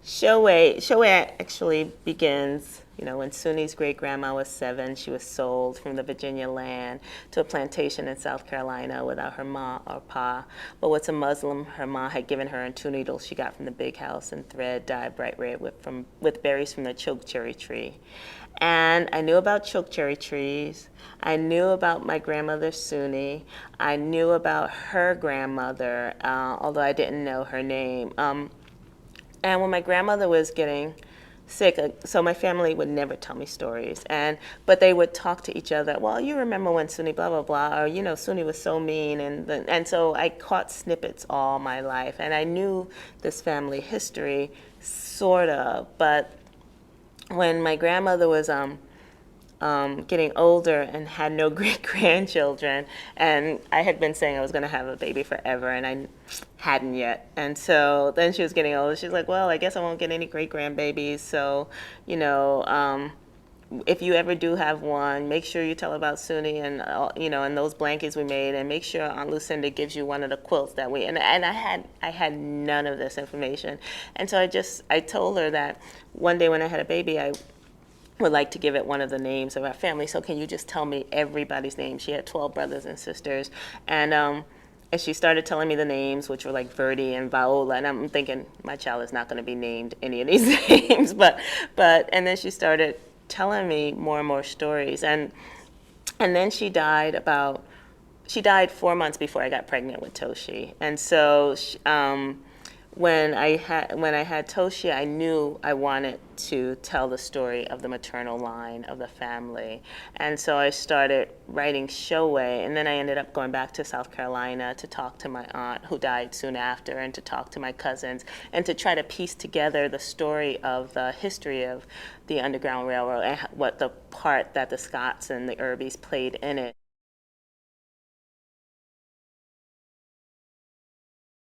Shoei actually begins, when Suni's great grandma was 7. She was sold from the Virginia land to a plantation in South Carolina without her ma or pa. But what's a Muslim, her ma had given her and 2 needles she got from the big house and thread dyed bright red with berries from the chokecherry tree. And I knew about chokecherry trees. I knew about my grandmother Suni. I knew about her grandmother, although I didn't know her name. And when my grandmother was getting sick, so my family would never tell me stories, but they would talk to each other. Well, you remember when Suni blah blah blah, or Suni was so mean, and so I caught snippets all my life, and I knew this family history, sort of. But when my grandmother was getting older and had no great grandchildren. And I had been saying I was going to have a baby forever, and I hadn't yet. And so then she was getting older. She's like, well, I guess I won't get any great grandbabies. So, you know, if you ever do have one, make sure you tell about Suni and and those blankets we made, and make sure Aunt Lucinda gives you one of the quilts that we and I had none of this information, and so I told her that one day when I had a baby, I would like to give it one of the names of our family. So can you just tell me everybody's name? She had 12 brothers and sisters, and she started telling me the names, which were like Verdi and Viola, and I'm thinking my child is not going to be named any of these names, and then she started telling me more and more stories, and then she died 4 months before I got pregnant with Toshi, and so when I had Toshi, I knew I wanted to tell the story of the maternal line of the family, and so I started writing Shoei, and then I ended up going back to South Carolina to talk to my aunt who died soon after, and to talk to my cousins, and to try to piece together the story of the history of the Underground Railroad and what the part that the Scots and the Irbies played in it.